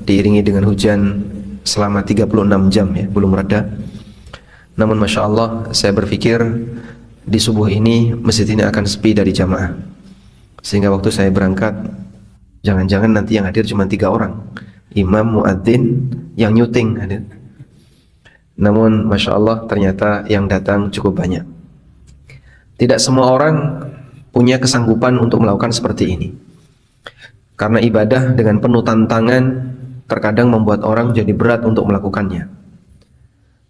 diiringi dengan hujan selama 36 jam ya, belum reda. Namun Masya Allah, saya berpikir di subuh ini masjid ini akan sepi dari jamaah, sehingga waktu saya berangkat, jangan-jangan nanti yang hadir cuma 3 orang, imam, muadzin, yang nyuting hadir. Namun Masya Allah, ternyata yang datang cukup banyak. Tidak semua orang punya kesanggupan untuk melakukan seperti ini, karena ibadah dengan penuh tantangan terkadang membuat orang jadi berat untuk melakukannya,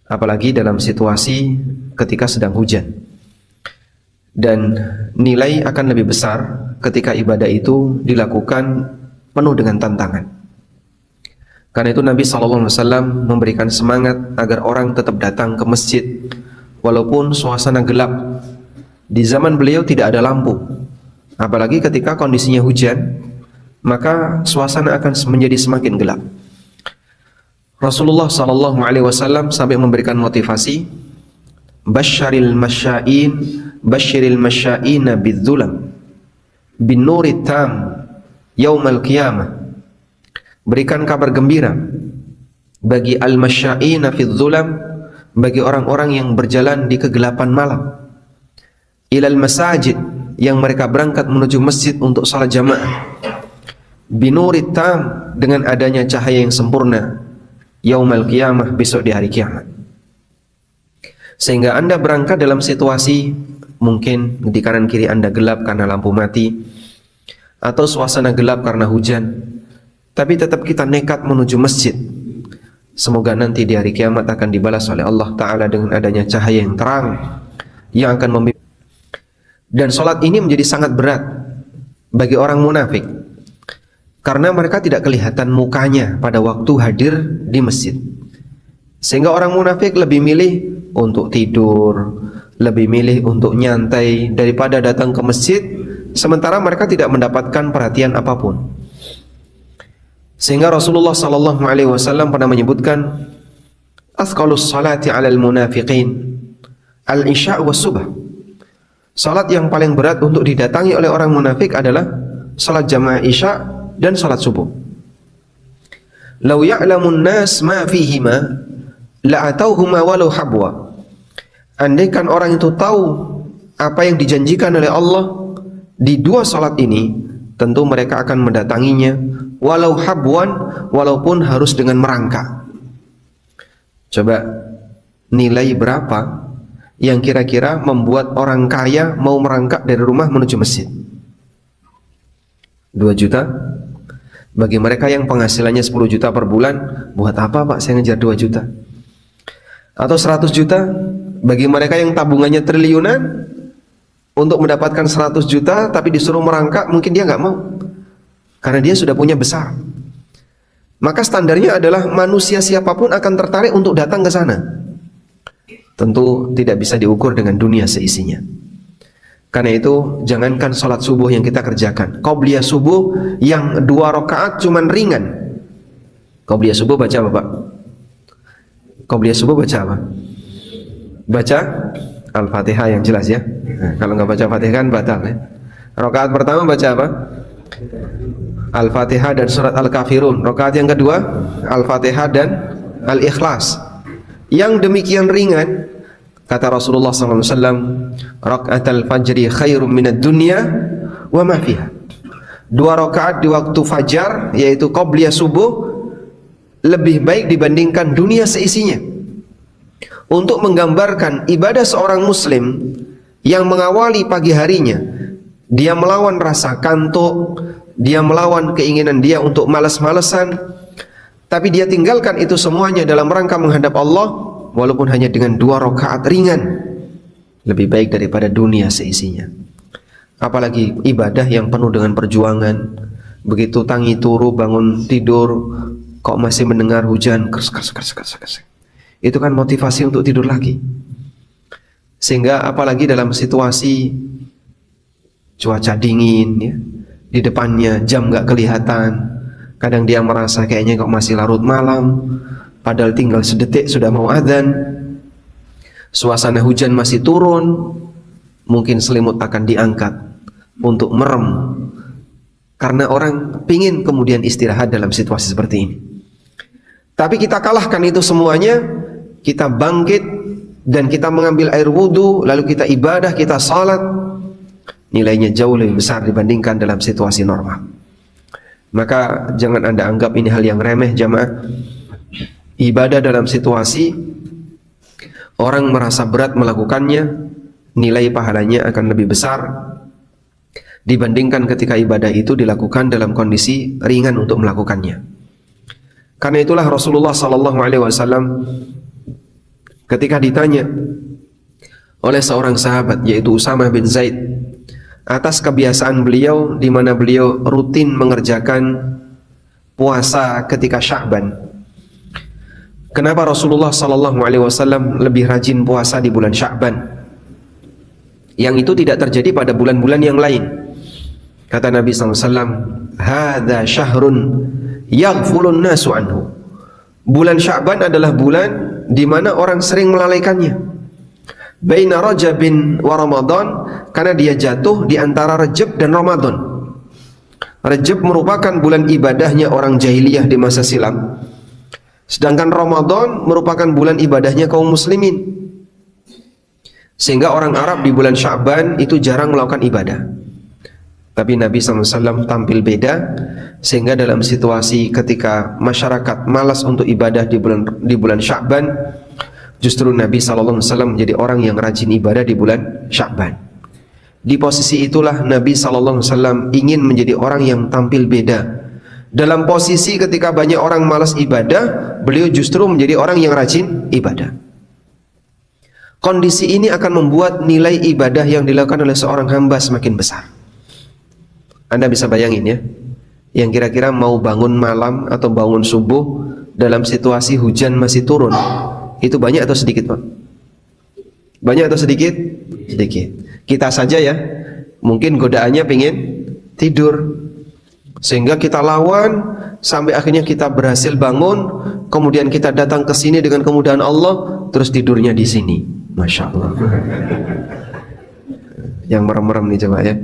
apalagi dalam situasi ketika sedang hujan. Dan nilai akan lebih besar ketika ibadah itu dilakukan penuh dengan tantangan. Karena itu Nabi SAW memberikan semangat agar orang tetap datang ke masjid walaupun suasana gelap. Di zaman beliau tidak ada lampu, apalagi ketika kondisinya hujan, maka suasana akan menjadi semakin gelap. Rasulullah SAW sampai memberikan motivasi, Basyaril masya'ina bidzulam bin nurit tam yaumal qiyamah. Berikan kabar gembira bagi al-masya'ina fidzulam, bagi orang-orang yang berjalan di kegelapan malam, ilal masajid, yang mereka berangkat menuju masjid untuk salat jamaah, binurit tam, dengan adanya cahaya yang sempurna, yaumal qiyamah, besok di hari kiamat. Sehingga Anda berangkat dalam situasi mungkin di kanan kiri Anda gelap karena lampu mati, atau suasana gelap karena hujan, tapi tetap kita nekat menuju masjid. Semoga nanti di hari kiamat akan dibalas oleh Allah Ta'ala dengan adanya cahaya yang terang yang akan membimbing. Dan sholat ini menjadi sangat berat bagi orang munafik, karena mereka tidak kelihatan mukanya pada waktu hadir di masjid. Sehingga orang munafik lebih milih untuk tidur, lebih milih untuk nyantai daripada datang ke masjid, sementara mereka tidak mendapatkan perhatian apapun. Sehingga Rasulullah SAW pernah menyebutkan, Athqalus salati 'alal munafiqin al-isya' was subh. Salat yang paling berat untuk didatangi oleh orang munafik adalah salat jamaah isya dan salat subuh. Lau ya'lamun nas ma fihima la'atauhuma walau habwa. Andaikan orang itu tahu apa yang dijanjikan oleh Allah di dua salat ini, tentu mereka akan mendatanginya walau habwan, walaupun harus dengan merangkak. Coba nilai berapa yang kira-kira membuat orang kaya mau merangkak dari rumah menuju masjid? 2 juta? Bagi mereka yang penghasilannya 10 juta per bulan, buat apa Pak saya ngejar 2 juta? Atau 100 juta? Bagi mereka yang tabungannya triliunan, untuk mendapatkan 100 juta tapi disuruh merangkak, mungkin dia nggak mau, karena dia sudah punya besar. Maka standarnya adalah manusia siapapun akan tertarik untuk datang ke sana. Tentu tidak bisa diukur dengan dunia seisinya. Karena itu jangankan sholat subuh yang kita kerjakan, qobliyah subuh yang 2 rakaat cuman ringan. Qobliyah subuh baca apa Pak? Qobliyah subuh baca apa? Baca Al-Fatihah yang jelas ya. Nah, kalau nggak baca Fatihah kan batal ya. Rakaat pertama baca apa? Al-Fatihah dan surat Al-Kafirun. Rakaat yang kedua Al-Fatihah dan Al-Ikhlas. Yang demikian ringan, kata Rasulullah SAW, rakaatul fajri khairum minad dunya wa ma fiha. 2 rakaat di waktu fajar, yaitu qobliyah subuh, lebih baik dibandingkan dunia seisinya. Untuk menggambarkan ibadah seorang muslim yang mengawali pagi harinya, dia melawan rasa kantuk, dia melawan keinginan dia untuk malas-malesan, tapi dia tinggalkan itu semuanya dalam rangka menghadap Allah, walaupun hanya dengan 2 rakaat ringan, lebih baik daripada dunia seisinya. Apalagi ibadah yang penuh dengan perjuangan, begitu tangi turu bangun tidur kok masih mendengar hujan, kers. Itu kan motivasi untuk tidur lagi. Sehingga apalagi dalam situasi cuaca dingin ya, di depannya jam nggak kelihatan, kadang dia merasa kayaknya kok masih larut malam, padahal tinggal sedetik sudah mau adzan. Suasana hujan masih turun, mungkin selimut akan diangkat untuk merem karena orang pingin kemudian istirahat dalam situasi seperti ini. Tapi kita kalahkan itu semuanya, kita bangkit dan kita mengambil air wudhu, lalu kita ibadah, kita salat, nilainya jauh lebih besar dibandingkan dalam situasi normal. Maka jangan Anda anggap ini hal yang remeh, jamaah. Ibadah dalam situasi orang merasa berat melakukannya, nilai pahalanya akan lebih besar dibandingkan ketika ibadah itu dilakukan dalam kondisi ringan untuk melakukannya. Karena itulah Rasulullah SAW ketika ditanya oleh seorang sahabat yaitu Usamah bin Zaid atas kebiasaan beliau di mana beliau rutin mengerjakan puasa ketika Sya'ban, kenapa Rasulullah SAW lebih rajin puasa di bulan Sya'ban yang itu tidak terjadi pada bulan-bulan yang lain? Kata Nabi SAW, "Hadza syahrun yaghfulun nasu anhu." Bulan Sya'ban adalah bulan di mana orang sering melalaikannya. Baina Rajabin wa Ramadan, karena dia jatuh di antara Rajab dan Ramadan. Rajab merupakan bulan ibadahnya orang jahiliyah di masa silam, sedangkan Ramadan merupakan bulan ibadahnya kaum muslimin. Sehingga orang Arab di bulan Sya'ban itu jarang melakukan ibadah. Tapi Nabi SAW tampil beda, sehingga dalam situasi ketika masyarakat malas untuk ibadah di bulan Sya'ban, justru Nabi SAW menjadi orang yang rajin ibadah di bulan Sya'ban. Di posisi itulah Nabi SAW ingin menjadi orang yang tampil beda. Dalam posisi ketika banyak orang malas ibadah, beliau justru menjadi orang yang rajin ibadah. Kondisi ini akan membuat nilai ibadah yang dilakukan oleh seorang hamba semakin besar. Anda bisa bayangin ya, yang kira-kira mau bangun malam atau bangun subuh dalam situasi hujan masih turun, itu banyak atau sedikit, Pak? Banyak atau sedikit? Sedikit. Kita saja ya, mungkin godaannya pingin tidur, sehingga kita lawan sampai akhirnya kita berhasil bangun, kemudian kita datang ke sini dengan kemudahan Allah, terus tidurnya di sini. Masya Allah. Yang merem-merem nih coba ya.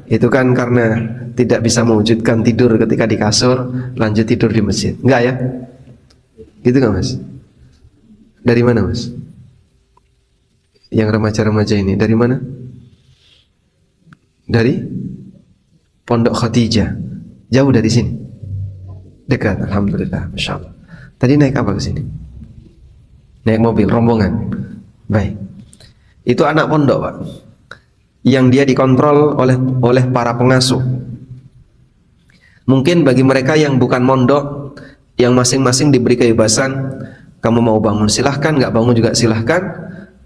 Itu kan karena tidak bisa mewujudkan tidur ketika di kasur, lanjut tidur di masjid. Enggak ya? Gitu enggak, Mas? Dari mana, Mas? Yang remaja-remaja ini dari mana? Dari Pondok Khadijah. Jauh dari sini? Dekat, alhamdulillah, Masya Allah. Tadi naik apa ke sini? Naik mobil, rombongan. Baik. Itu anak pondok, Pak, yang dia dikontrol oleh para pengasuh. Mungkin bagi mereka yang bukan mondok, yang masing-masing diberi kebebasan, kamu mau bangun silahkan, nggak bangun juga silahkan,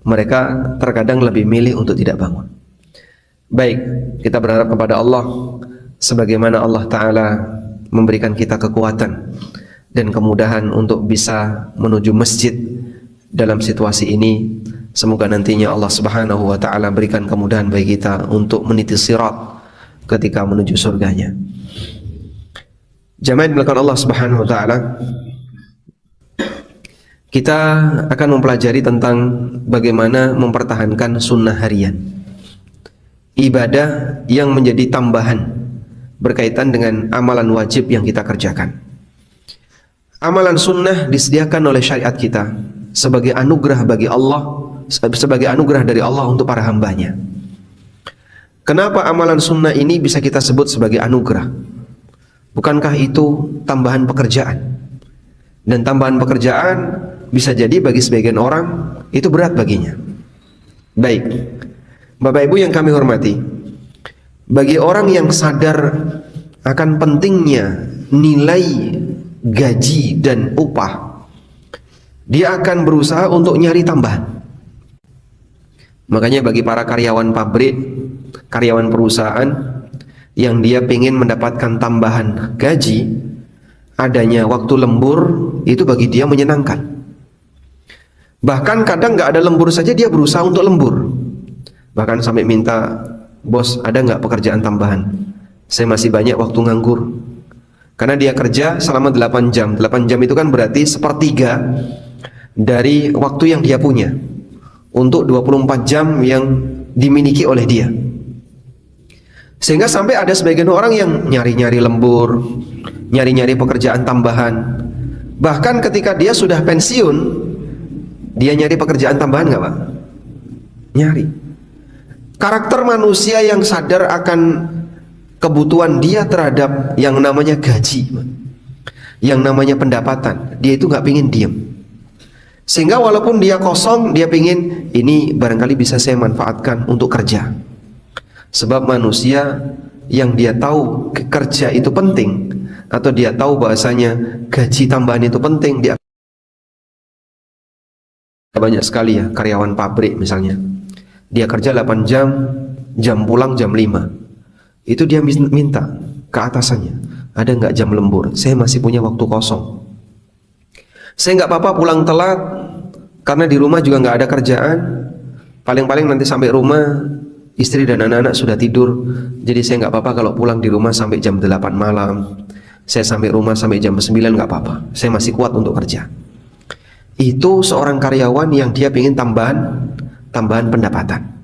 mereka terkadang lebih milih untuk tidak bangun. Baik, kita berharap kepada Allah, sebagaimana Allah Ta'ala memberikan kita kekuatan dan kemudahan untuk bisa menuju masjid dalam situasi ini. Semoga nantinya Allah Subhanahu wa Ta'ala berikan kemudahan bagi kita untuk meniti sirat ketika menuju surganya. Jamaah dimuliakan Allah Subhanahu wa Ta'ala, kita akan mempelajari tentang bagaimana mempertahankan sunnah harian, ibadah yang menjadi tambahan berkaitan dengan amalan wajib yang kita kerjakan. Amalan sunnah disediakan oleh syariat kita sebagai anugerah bagi Allah, sebagai anugerah dari Allah untuk para hambanya. Kenapa amalan sunnah ini bisa kita sebut sebagai anugerah? Bukankah itu tambahan pekerjaan? Dan tambahan pekerjaan bisa jadi bagi sebagian orang itu berat baginya. Baik, Bapak Ibu yang kami hormati, bagi orang yang sadar akan pentingnya nilai gaji dan upah, dia akan berusaha untuk nyari tambahan. Makanya bagi para karyawan pabrik, karyawan perusahaan yang dia ingin mendapatkan tambahan gaji, adanya waktu lembur itu bagi dia menyenangkan. Bahkan kadang nggak ada lembur saja dia berusaha untuk lembur. Bahkan sampai minta, bos ada nggak pekerjaan tambahan? Saya masih banyak waktu nganggur. Karena dia kerja selama 8 jam. 8 jam itu kan berarti sepertiga dari waktu yang dia punya untuk 24 jam yang dimiliki oleh dia. Sehingga sampai ada sebagian orang yang nyari-nyari lembur, nyari-nyari pekerjaan tambahan. Bahkan ketika dia sudah pensiun, dia nyari pekerjaan tambahan nggak Pak? Nyari. Karakter manusia yang sadar akan kebutuhan dia terhadap yang namanya gaji, yang namanya pendapatan, dia itu nggak pingin diem. Sehingga walaupun dia kosong, dia pingin ini barangkali bisa saya manfaatkan untuk kerja. Sebab manusia yang dia tahu kerja itu penting, atau dia tahu bahasanya gaji tambahan itu penting, dia banyak sekali ya karyawan pabrik misalnya, dia kerja 8 jam, jam pulang jam 5. Itu dia minta ke atasannya, ada nggak jam lembur? Saya masih punya waktu kosong. Saya nggak apa-apa pulang telat, karena di rumah juga nggak ada kerjaan. Paling-paling nanti sampai rumah istri dan anak-anak sudah tidur. Jadi saya nggak apa-apa kalau pulang di rumah sampai jam 8 malam. Saya sampai rumah sampai jam 9 nggak apa-apa. Saya masih kuat untuk kerja. Itu seorang karyawan yang dia ingin tambahan pendapatan.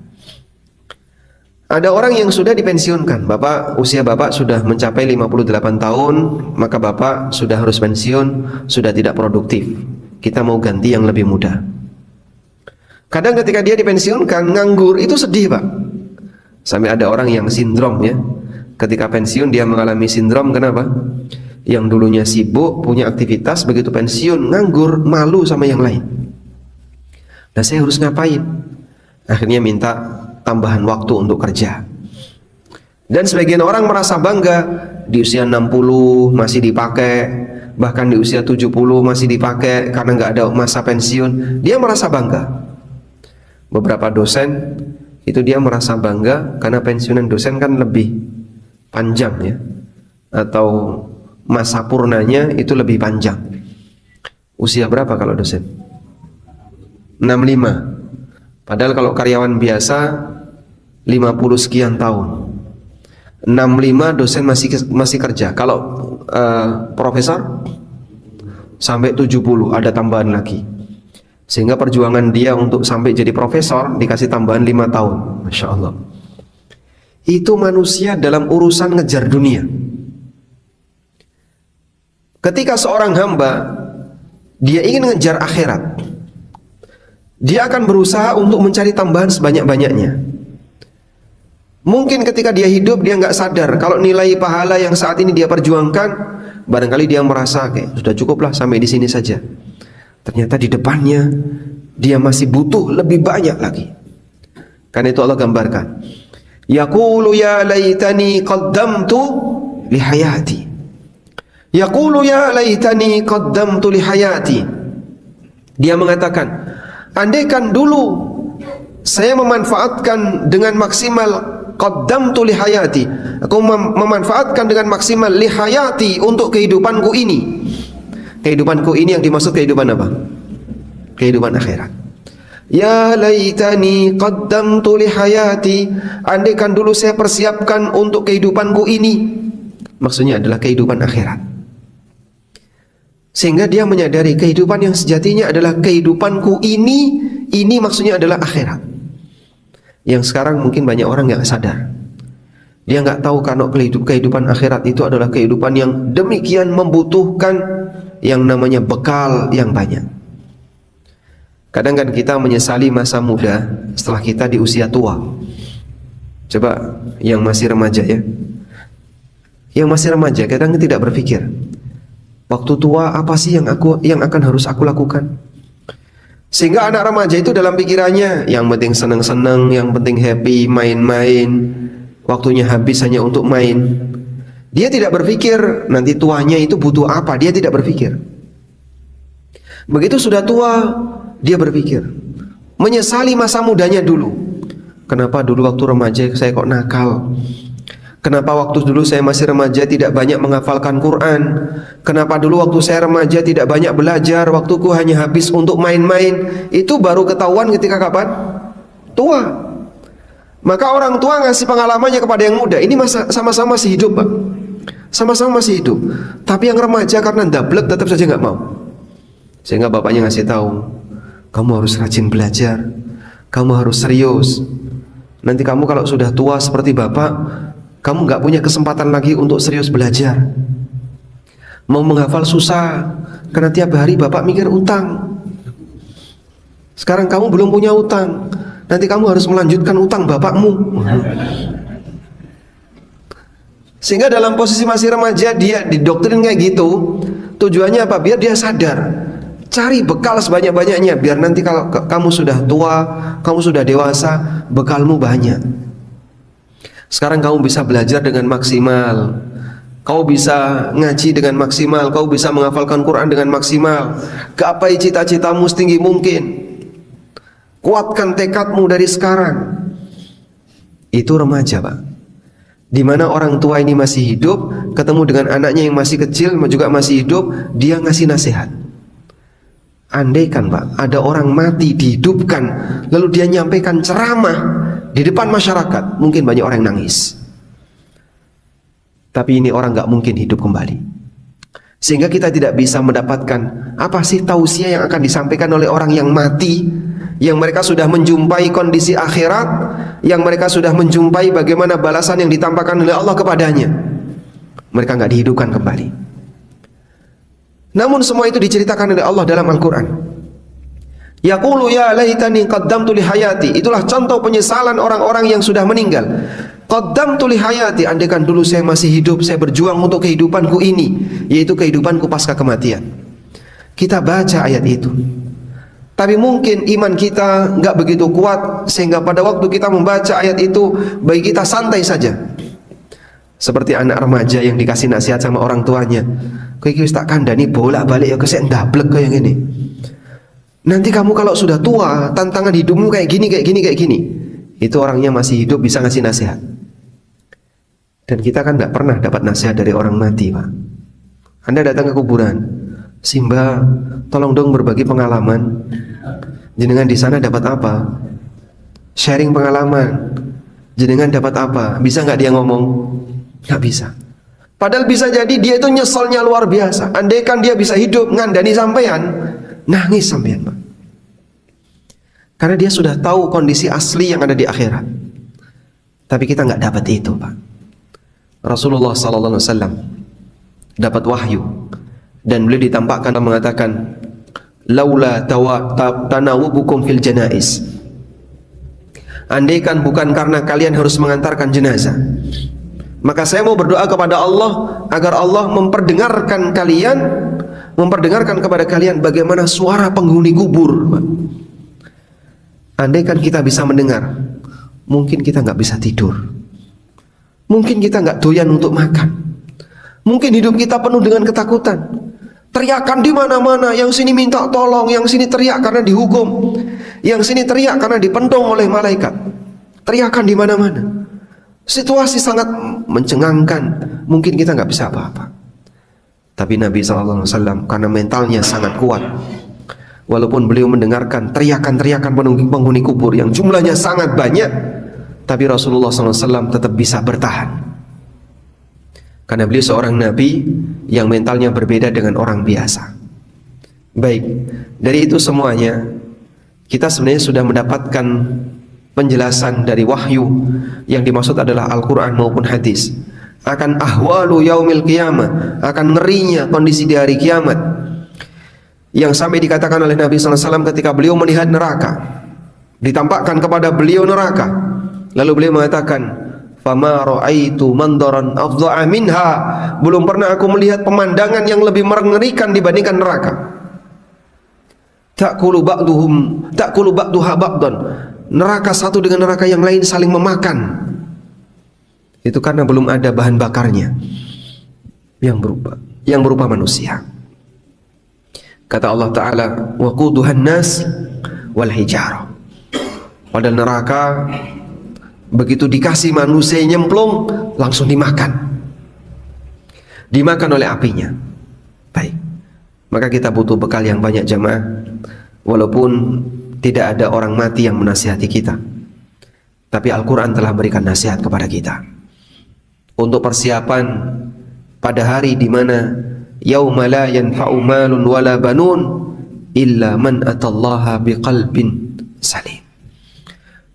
Ada orang yang sudah dipensiunkan, Bapak, usia Bapak sudah mencapai 58 tahun, maka Bapak sudah harus pensiun, sudah tidak produktif. Kita mau ganti yang lebih muda. Kadang ketika dia dipensiunkan, nganggur, itu sedih Pak. Sampai ada orang yang sindrom ya. Ketika pensiun dia mengalami sindrom, kenapa? Yang dulunya sibuk, punya aktivitas, begitu pensiun, nganggur, malu sama yang lain. Nah saya harus ngapain? Akhirnya minta tambahan waktu untuk kerja. Dan sebagian orang merasa bangga, di usia 60 masih dipakai, bahkan di usia 70 masih dipakai karena nggak ada masa pensiun. Dia merasa bangga. Beberapa dosen itu dia merasa bangga karena pensiunan dosen kan lebih panjang ya, atau masa purnanya itu lebih panjang. Usia berapa kalau dosen? 65. Padahal kalau karyawan biasa 50 sekian tahun. 65 dosen masih kerja. Kalau profesor sampai 70, ada tambahan lagi. Sehingga perjuangan dia untuk sampai jadi profesor dikasih tambahan 5 tahun. Masya Allah. Itu manusia dalam urusan ngejar dunia. Ketika seorang hamba dia ingin ngejar akhirat, dia akan berusaha untuk mencari tambahan sebanyak-banyaknya. Mungkin ketika dia hidup dia nggak sadar kalau nilai pahala yang saat ini dia perjuangkan, barangkali dia merasa kayak sudah cukuplah sampai di sini saja. Ternyata di depannya dia masih butuh lebih banyak lagi. Karena itu Allah gambarkan, yaqulu ya laitani qaddamtu li hayati. Yaqulu ya laitani qaddamtu li hayati. Dia mengatakan, andaikan dulu saya memanfaatkan dengan maksimal qaddamtu li hayati, aku memanfaatkan dengan maksimal li hayati untuk kehidupanku ini. Kehidupanku ini yang dimaksud kehidupan apa? Kehidupan akhirat. Ya laitani qaddamtu li hayati, andaikan dulu saya persiapkan untuk kehidupanku ini. Maksudnya adalah kehidupan akhirat. Sehingga dia menyadari kehidupan yang sejatinya adalah kehidupanku ini maksudnya adalah akhirat. Yang sekarang mungkin banyak orang yang sadar. Dia nggak tahu kalau kehidupan akhirat itu adalah kehidupan yang demikian membutuhkan yang namanya bekal yang banyak. Kadang kan kita menyesali masa muda setelah kita di usia tua. Coba yang masih remaja ya. Yang masih remaja kadang tidak berpikir, waktu tua apa sih yang akan harus aku lakukan? Sehingga anak remaja itu dalam pikirannya yang penting senang-senang, yang penting happy, main-main, waktunya habis hanya untuk main. Dia tidak berpikir nanti tuanya itu butuh apa, dia tidak berpikir. Begitu sudah tua, dia berpikir, menyesali masa mudanya dulu. Kenapa dulu waktu remaja saya kok nakal? Kenapa waktu dulu saya masih remaja tidak banyak menghafalkan Quran? Kenapa dulu waktu saya remaja tidak banyak belajar? Waktuku hanya habis untuk main-main. Itu baru ketahuan ketika kapan? Tua. Maka orang tua ngasih pengalamannya kepada yang muda. Ini sama-sama masih hidup Pak. Sama-sama masih hidup. Tapi yang remaja karena ndablek tetap saja nggak mau. Sehingga bapaknya ngasih tahu, kamu harus rajin belajar, kamu harus serius. Nanti kamu kalau sudah tua seperti bapak, kamu nggak punya kesempatan lagi untuk serius belajar. Mau menghafal susah, karena tiap hari bapak mikir utang. Sekarang kamu belum punya utang, nanti kamu harus melanjutkan utang bapakmu. Sehingga dalam posisi masih remaja dia didoktrin kayak gitu. Tujuannya apa? Biar dia sadar, cari bekal sebanyak-banyaknya, biar nanti kalau kamu sudah tua, kamu sudah dewasa, bekalmu banyak. Sekarang kamu bisa belajar dengan maksimal, kau bisa ngaji dengan maksimal, kau bisa menghafalkan Quran dengan maksimal. Gapai cita-citamu setinggi mungkin. Kuatkan tekadmu dari sekarang. Itu remaja, Pak. Di mana orang tua ini masih hidup, ketemu dengan anaknya yang masih kecil juga masih hidup, dia ngasih nasihat. Andaikan, Pak, ada orang mati dihidupkan, lalu dia nyampaikan ceramah di depan masyarakat, mungkin banyak orang yang nangis. Tapi ini orang nggak mungkin hidup kembali. Sehingga kita tidak bisa mendapatkan apa sih tausiah yang akan disampaikan oleh orang yang mati, yang mereka sudah menjumpai kondisi akhirat, yang mereka sudah menjumpai bagaimana balasan yang ditampakkan oleh Allah kepadanya. Mereka nggak dihidupkan kembali. Namun semua itu diceritakan oleh Allah dalam Al-Quran. Yaqulu ya laitani qaddamtu li hayati. Itulah contoh penyesalan orang-orang yang sudah meninggal. Qaddamtu li hayati, andaikan dulu saya masih hidup, saya berjuang untuk kehidupanku ini, yaitu kehidupanku pasca kematian. Kita baca ayat itu, tapi mungkin iman kita nggak begitu kuat, sehingga pada waktu kita membaca ayat itu, bagi kita santai saja. Seperti anak remaja yang dikasih nasihat sama orang tuanya, kowe iki wis tak kandhani bolak-balik ya kesek ndablek kaya ngene. Nanti kamu kalau sudah tua, tantangan hidupmu kayak gini, kayak gini, kayak gini. Itu orangnya masih hidup bisa ngasih nasihat. Dan kita kan nggak pernah dapat nasihat dari orang mati, Pak. Anda datang ke kuburan, Simba, tolong dong berbagi pengalaman. Jenengan di sana dapat apa? Sharing pengalaman. Jenengan dapat apa? Bisa nggak dia ngomong? Nggak bisa. Padahal bisa jadi dia itu nyeselnya luar biasa. Andaikan dia bisa hidup ngandani sampean, nangis sampean, Pak. Karena dia sudah tahu kondisi asli yang ada di akhirat. Tapi kita nggak dapat itu, Pak. Rasulullah SAW dapat wahyu, dan beliau ditampakkan dan mengatakan, laula tanawubukum fil janais. Andaikan bukan karena kalian harus mengantarkan jenazah, maka saya mau berdoa kepada Allah agar Allah memperdengarkan kalian, memperdengarkan kepada kalian bagaimana suara penghuni kubur. Andaikan kita bisa mendengar, mungkin kita nggak bisa tidur, mungkin kita nggak doyan untuk makan, mungkin hidup kita penuh dengan ketakutan. Teriakan di mana-mana, yang sini minta tolong, yang sini teriak karena dihukum, yang sini teriak karena dipentong oleh malaikat. Teriakan di mana-mana. Situasi sangat mencengangkan, mungkin kita nggak bisa apa-apa. Tapi Nabi SAW karena mentalnya sangat kuat, walaupun beliau mendengarkan teriakan-teriakan penghuni kubur yang jumlahnya sangat banyak, tapi Rasulullah SAW tetap bisa bertahan. Karena beliau seorang Nabi yang mentalnya berbeda dengan orang biasa. Baik, dari itu semuanya kita sebenarnya sudah mendapatkan penjelasan dari wahyu yang dimaksud adalah Al-Quran maupun hadis akan ahwalu yaumil qiyamah, akan ngerinya kondisi di hari kiamat, yang sampai dikatakan oleh Nabi SAW ketika beliau melihat neraka, ditampakkan kepada beliau neraka, lalu beliau mengatakan, fama ra'aitu mandaran afdha'a minha, belum pernah aku melihat pemandangan yang lebih mengerikan dibandingkan neraka. Ta'kulu ba'duha ba'dan, neraka satu dengan neraka yang lain saling memakan. Itu karena belum ada bahan bakarnya yang berupa manusia. Kata Allah Ta'ala, waquduhan nas wal hijarah. Padahal neraka begitu dikasih manusia nyemplung, langsung dimakan oleh apinya. Baik, maka kita butuh bekal yang banyak jamaah. Walaupun tidak ada orang mati yang menasihati kita, tapi Al-Quran telah berikan nasihat kepada kita untuk persiapan pada hari di mana yauma la yanfa'u malun wala banun illa man atallaha biqalbin salim.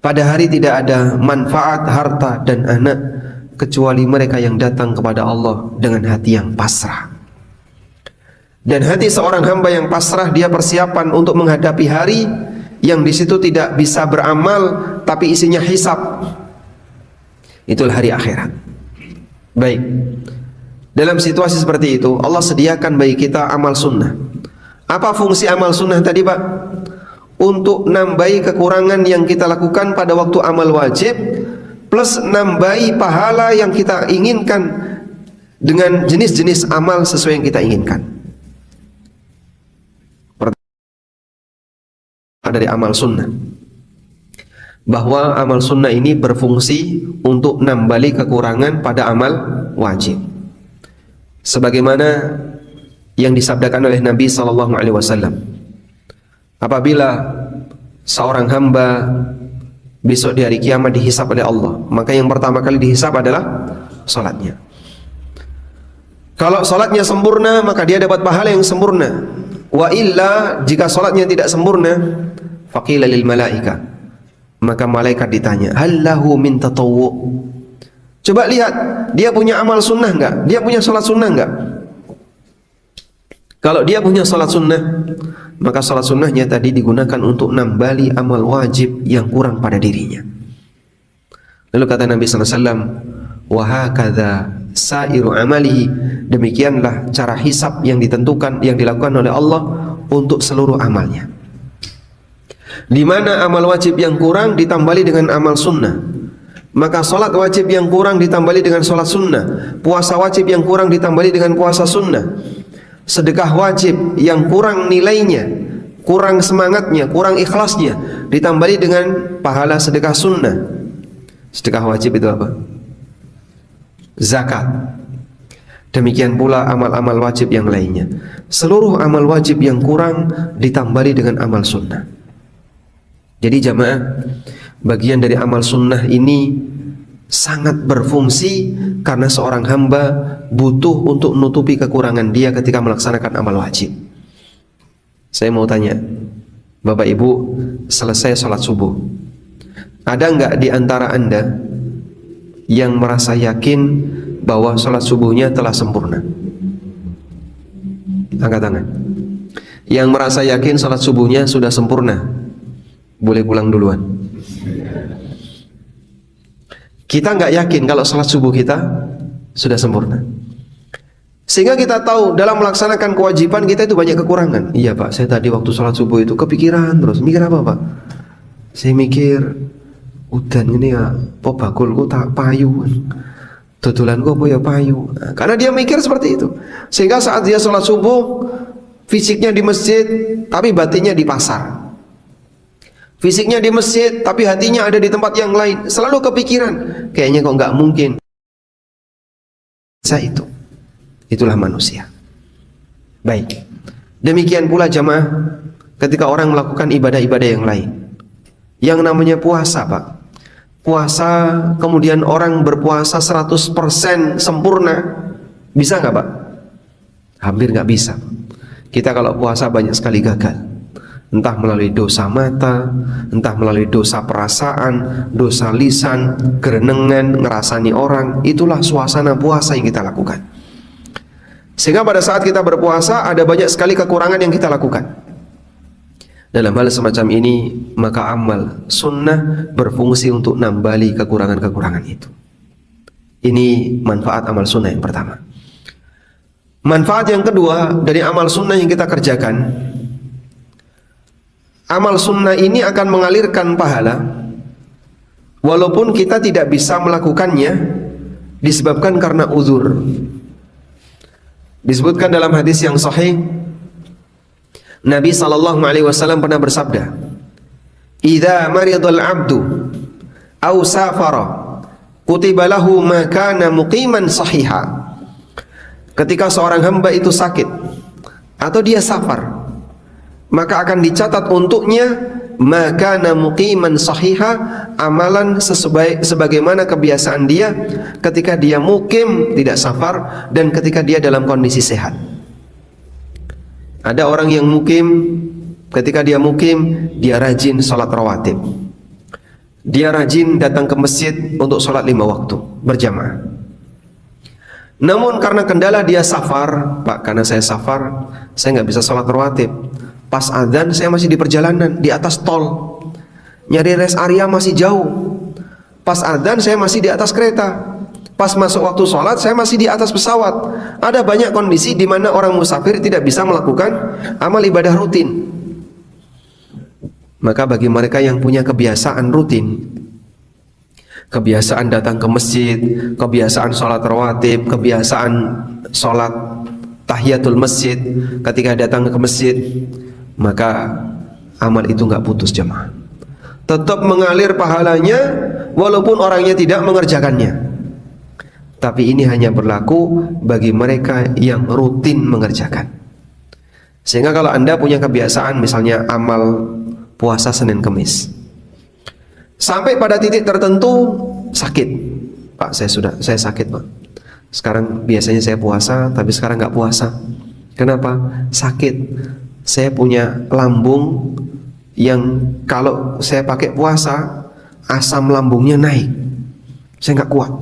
Pada hari tidak ada manfaat harta dan anak kecuali mereka yang datang kepada Allah dengan hati yang pasrah. Dan hati seorang hamba yang pasrah, dia persiapan untuk menghadapi hari yang di situ tidak bisa beramal tapi isinya hisab. Itulah hari akhirat. Baik. Dalam situasi seperti itu, Allah sediakan bagi kita amal sunnah. Apa fungsi amal sunnah tadi, Pak? Untuk nambahi kekurangan yang kita lakukan pada waktu amal wajib, plus nambahi pahala yang kita inginkan dengan jenis-jenis amal sesuai yang kita inginkan. Dari amal sunnah, bahwa amal sunnah ini berfungsi untuk nambali kekurangan pada amal wajib, sebagaimana yang disabdakan oleh Nabi SAW. Apabila seorang hamba besok di hari kiamat dihisab oleh Allah, maka yang pertama kali dihisab adalah salatnya. Kalau salatnya sempurna, maka dia dapat pahala yang sempurna. Wa illa, jika salatnya tidak sempurna, faqila lil malaika, maka malaikat ditanya, hal lahu min tatawwu. Coba lihat, dia punya amal sunnah enggak? Dia punya salat sunnah enggak? Kalau dia punya salat sunnah, maka salat sunnahnya tadi digunakan untuk nambali amal wajib yang kurang pada dirinya. Lalu kata Nabi SAW, wa hakadha sairu amalihi, demikianlah cara hisab yang ditentukan, yang dilakukan oleh Allah untuk seluruh amalnya. Di mana amal wajib yang kurang ditambali dengan amal sunnah, maka salat wajib yang kurang ditambali dengan salat sunnah, puasa wajib yang kurang ditambali dengan puasa sunnah, sedekah wajib yang kurang nilainya, kurang semangatnya, kurang ikhlasnya, ditambali dengan pahala sedekah sunnah. Sedekah wajib itu apa? Zakat. Demikian pula amal-amal wajib yang lainnya. Seluruh amal wajib yang kurang ditambali dengan amal sunnah. Jadi jamaah, bagian dari amal sunnah ini sangat berfungsi karena seorang hamba butuh untuk menutupi kekurangan dia ketika melaksanakan amal wajib. Saya mau tanya, Bapak Ibu, selesai sholat subuh, ada nggak di antara Anda yang merasa yakin bahwa sholat subuhnya telah sempurna? Angkat tangan. Yang merasa yakin sholat subuhnya sudah sempurna, boleh pulang duluan. Kita nggak yakin kalau sholat subuh kita sudah sempurna, sehingga kita tahu dalam melaksanakan kewajiban kita itu banyak kekurangan. Iya Pak, saya tadi waktu sholat subuh itu kepikiran terus. Mikir apa Pak? Saya mikir, udan ini ya, po bakulku tak payu, tutulanku apa ya payu. Nah, karena dia mikir seperti itu, sehingga saat dia sholat subuh, fisiknya di masjid tapi batinnya di pasar. Fisiknya di masjid tapi hatinya ada di tempat yang lain. Selalu kepikiran, kayaknya kok nggak mungkin. Saya itu, itulah manusia. Baik. Demikian pula jamaah, ketika orang melakukan ibadah-ibadah yang lain, yang namanya puasa Pak, puasa kemudian orang berpuasa 100% sempurna, bisa nggak Pak? Hampir nggak bisa. Kita kalau puasa banyak sekali gagal, entah melalui dosa mata, entah melalui dosa perasaan, dosa lisan, gerenengan, ngerasani orang. Itulah suasana puasa yang kita lakukan. Sehingga pada saat kita berpuasa ada banyak sekali kekurangan yang kita lakukan. Dalam hal semacam ini, maka amal sunnah berfungsi untuk nambali kekurangan-kekurangan itu. Ini manfaat amal sunnah yang pertama. Manfaat yang kedua dari amal sunnah yang kita kerjakan, amal sunnah ini akan mengalirkan pahala walaupun kita tidak bisa melakukannya disebabkan karena uzur. Disebutkan dalam hadis yang sahih, Nabi SAW pernah bersabda, "Idza maridal 'abdu aw safara, kutiba lahu ma kana muqiman sahiha." Ketika seorang hamba itu sakit atau dia safar, maka akan dicatat untuknya maka muqiman sahiha, amalan sebagaimana kebiasaan dia ketika dia mukim, tidak safar, dan ketika dia dalam kondisi sehat. Ada orang yang mukim, ketika dia mukim, dia rajin sholat rawatib, dia rajin datang ke masjid untuk sholat 5 waktu berjamaah. Namun karena kendala dia safar, Pak, karena saya safar, saya nggak bisa sholat rawatib. Pas adzan saya masih di perjalanan, di atas tol, nyari rest area masih jauh. Pas adzan saya masih di atas kereta. Pas masuk waktu sholat saya masih di atas pesawat. Ada banyak kondisi di mana orang musafir tidak bisa melakukan amal ibadah rutin. Maka bagi mereka yang punya kebiasaan rutin, kebiasaan datang ke masjid, kebiasaan sholat rawatib, kebiasaan sholat tahiyatul masjid ketika datang ke masjid, maka amal itu nggak putus jemaah, tetap mengalir pahalanya walaupun orangnya tidak mengerjakannya. Tapi ini hanya berlaku bagi mereka yang rutin mengerjakan. Sehingga kalau Anda punya kebiasaan misalnya amal puasa Senin Kemis, sampai pada titik tertentu sakit, Pak, saya sakit, Pak. Sekarang biasanya saya puasa, tapi sekarang nggak puasa. Kenapa? Sakit. Saya punya lambung yang kalau saya pakai puasa, asam lambungnya naik. Saya nggak kuat.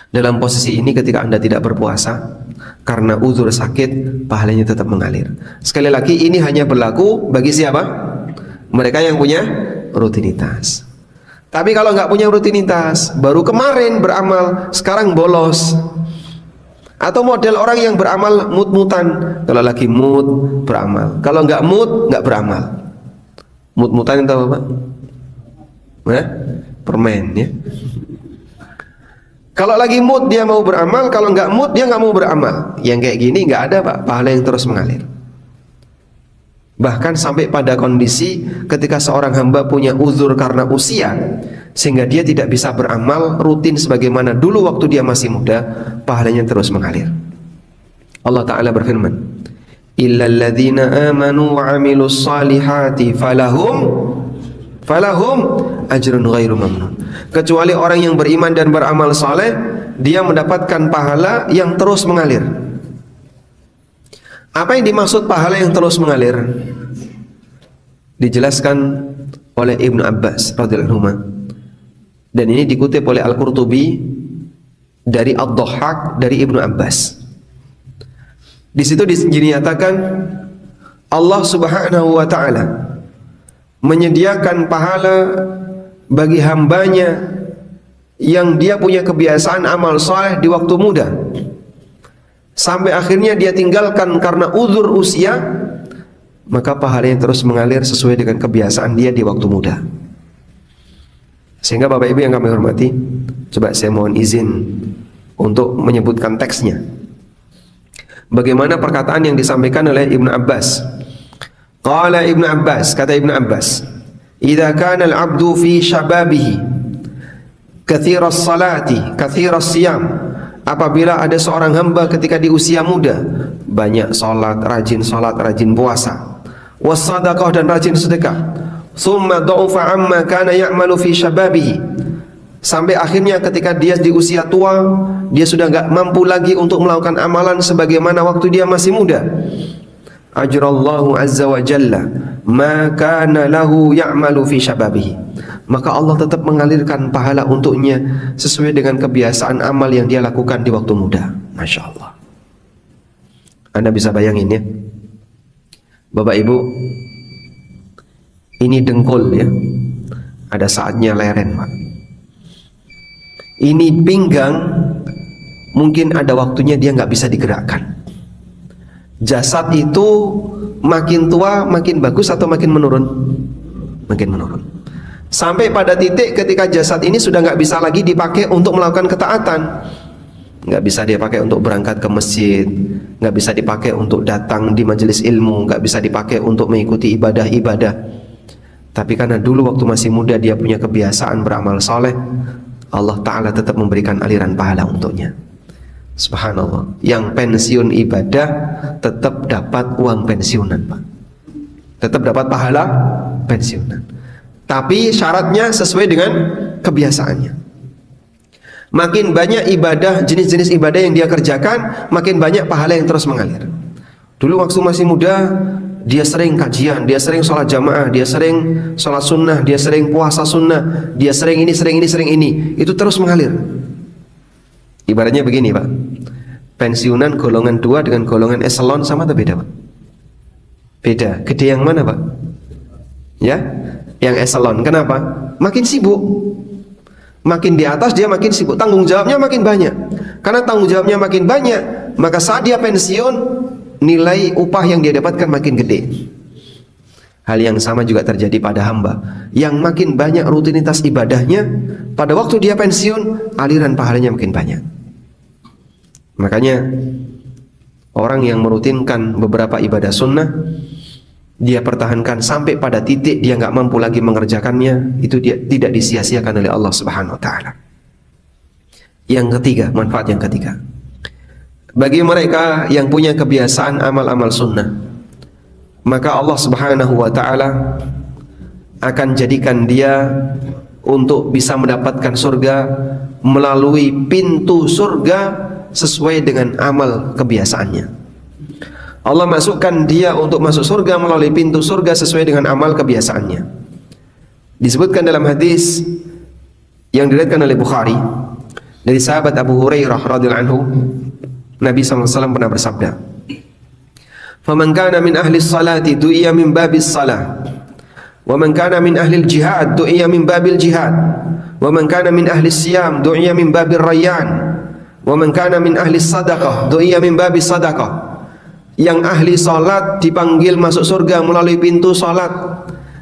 Dalam posisi ini ketika Anda tidak berpuasa karena uzur sakit, pahalanya tetap mengalir. Sekali lagi, ini hanya berlaku bagi siapa? Mereka yang punya rutinitas. Tapi kalau nggak punya rutinitas, baru kemarin beramal, sekarang bolos. Atau model orang yang beramal mut-mutan. Kalau lagi mood beramal, kalau nggak mood nggak beramal. Mut-mutan itu apa, Pak? Permen ya. Kalau lagi mood dia mau beramal, kalau nggak mood dia nggak mau beramal. Yang kayak gini nggak ada, Pak, pahala yang terus mengalir. Bahkan sampai pada kondisi ketika seorang hamba punya uzur karena usia, sehingga dia tidak bisa beramal rutin sebagaimana dulu waktu dia masih muda, pahalanya terus mengalir. Allah Ta'ala berfirman, illal ladzina amanu wa amilus salihati falahum ajrun ghairu mamnun. Kecuali orang yang beriman dan beramal saleh, dia mendapatkan pahala yang terus mengalir. Apa yang dimaksud pahala yang terus mengalir? Dijelaskan oleh Ibnu Abbas radhiyallahu anhu, dan ini dikutip oleh Al-Qurtubi dari Ad-Dhahhak dari Ibnu Abbas. Di situ dinyatakan Allah Subhanahu wa taala menyediakan pahala bagi hambanya yang dia punya kebiasaan amal saleh di waktu muda, sampai akhirnya dia tinggalkan karena uzur usia, maka pahalanya terus mengalir sesuai dengan kebiasaan dia di waktu muda. Sehingga Bapak Ibu yang kami hormati, coba saya mohon izin untuk menyebutkan teksnya. Bagaimana perkataan yang disampaikan oleh Ibnu Abbas. Qala Ibnu Abbas, kata Ibnu Abbas, idza kana al-'abdu fi shababihi katsiras salati katsiras siyam, apabila ada seorang hamba ketika di usia muda, banyak salat, rajin puasa, wassadaqah, dan rajin sedekah, thumma dha'ufa amma kana ya'malu fi shababihi, sampai akhirnya ketika dia di usia tua, dia sudah enggak mampu lagi untuk melakukan amalan sebagaimana waktu dia masih muda, ajrallahu azza wa jalla ma kana lahu ya'malu fi shababihi, maka Allah tetap mengalirkan pahala untuknya sesuai dengan kebiasaan amal yang dia lakukan di waktu muda. Masya Allah. Anda bisa bayangin ya, Bapak Ibu, ini dengkul ya, ada saatnya leren, Pak. Ini pinggang, mungkin ada waktunya dia nggak bisa digerakkan. Jasad itu makin tua makin bagus atau makin menurun? Makin menurun. Sampai pada titik ketika jasad ini sudah nggak bisa lagi dipakai untuk melakukan ketaatan, nggak bisa dia pakai untuk berangkat ke masjid, nggak bisa dipakai untuk datang di majelis ilmu, nggak bisa dipakai untuk mengikuti ibadah-ibadah. Tapi karena dulu waktu masih muda dia punya kebiasaan beramal soleh, Allah Ta'ala tetap memberikan aliran pahala untuknya. Subhanallah, yang pensiun ibadah tetap dapat uang pensiunan, Pak. Tetap dapat pahala pensiunan. Tapi syaratnya sesuai dengan kebiasaannya. Makin banyak ibadah, jenis-jenis ibadah yang dia kerjakan, makin banyak pahala yang terus mengalir. Dulu waktu masih muda, dia sering kajian, dia sering sholat jamaah, dia sering sholat sunnah, dia sering puasa sunnah, dia sering ini. Itu terus mengalir. Ibaratnya begini Pak, pensiunan golongan 2 dengan golongan eselon sama atau beda Pak? Beda. Gede yang mana Pak? Ya, yang eselon. Kenapa? Makin sibuk. Makin di atas dia makin sibuk, tanggung jawabnya makin banyak. Karena tanggung jawabnya makin banyak, maka saat dia pensiun, nilai upah yang dia dapatkan makin gede. Hal yang sama juga terjadi pada hamba yang makin banyak rutinitas ibadahnya, pada waktu dia pensiun, aliran pahalanya makin banyak. Makanya orang yang merutinkan beberapa ibadah sunnah, dia pertahankan sampai pada titik dia nggak mampu lagi mengerjakannya, itu dia tidak disia-siakan oleh Allah Subhanahu wa taala. Yang ketiga, manfaat yang ketiga, bagi mereka yang punya kebiasaan amal-amal sunnah, maka Allah Subhanahu wa taala akan jadikan dia untuk bisa mendapatkan surga melalui pintu surga sesuai dengan amal kebiasaannya. Allah masukkan dia untuk masuk surga melalui pintu surga sesuai dengan amal kebiasaannya. Disebutkan dalam hadis yang diriwayatkan oleh Bukhari dari sahabat Abu Hurairah radhiyallahu anhu, Nabi SAW pernah bersabda, "Faman kana min ahli salati du'iya min babis salah, wa man kana min ahli jihad du'iya min babil jihad, wa man kana min ahli siyam du'iya min babil rayyan, wa man kana min ahli sadaqah du'iya min babis sadaqah." Yang ahli salat dipanggil masuk surga melalui pintu salat,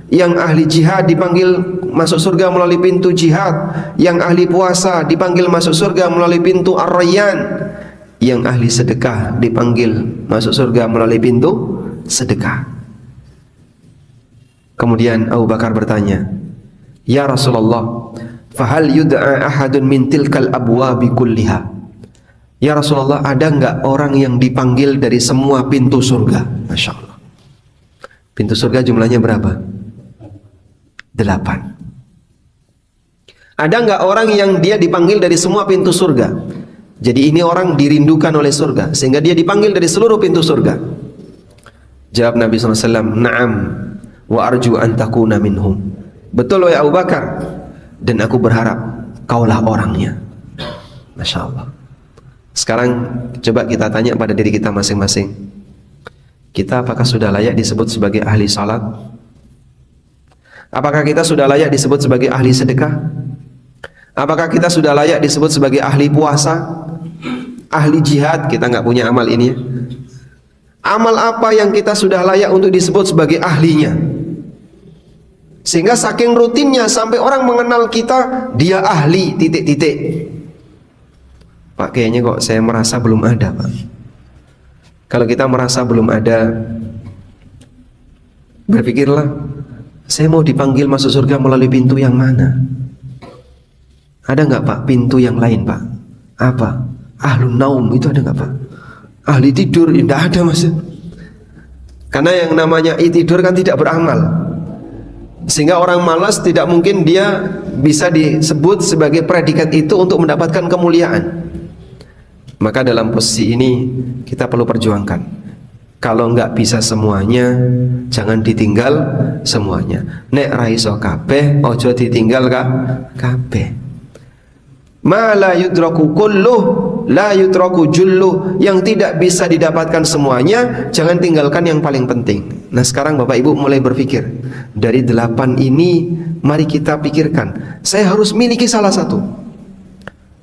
yang ahli jihad dipanggil masuk surga melalui pintu jihad, yang ahli puasa dipanggil masuk surga melalui pintu ar-rayyan, yang ahli sedekah dipanggil masuk surga melalui pintu sedekah. Kemudian Abu Bakar bertanya, "Ya Rasulullah, fahal yud'a ahadun min tilkal abwabi kulliha?" Ya Rasulullah, ada enggak orang yang dipanggil dari semua pintu surga? Masya Allah. Pintu surga jumlahnya berapa? 8. Ada enggak orang yang dia dipanggil dari semua pintu surga? Jadi ini orang dirindukan oleh surga, sehingga dia dipanggil dari seluruh pintu surga. Jawab Nabi SAW, "Na'am, wa arju an takuna minhum." Betul wahai Abu Bakar, dan aku berharap kaulah orangnya. Masya Allah. Sekarang coba kita tanya pada diri kita masing-masing. Kita apakah sudah layak disebut sebagai ahli salat? Apakah kita sudah layak disebut sebagai ahli sedekah? Apakah kita sudah layak disebut sebagai ahli puasa? Ahli jihad? Kita nggak punya amal ini ya. Amal apa yang kita sudah layak untuk disebut sebagai ahlinya? Sehingga saking rutinnya sampai orang mengenal kita, dia ahli titik-titik. Pak, kayaknya kok saya merasa belum ada, Pak. Kalau kita merasa belum ada, berpikirlah, saya mau dipanggil masuk surga melalui pintu yang mana? Ada nggak Pak pintu yang lain Pak? Apa? Ahlun naum itu ada nggak Pak? Ahli tidur? Tidak ada Mas. Karena yang namanya tidur kan tidak beramal, sehingga orang malas tidak mungkin dia bisa disebut sebagai predikat itu untuk mendapatkan kemuliaan. Maka dalam posisi ini kita perlu perjuangkan. Kalau nggak bisa semuanya, jangan ditinggal semuanya. Nek raiso kabeh, ojo ditinggal kabeh. Ma la yudraku kulluh, la yudraku julluh. Yang tidak bisa didapatkan semuanya, jangan tinggalkan yang paling penting. Nah sekarang Bapak Ibu mulai berpikir, dari 8 ini mari kita pikirkan, saya harus miliki salah satu.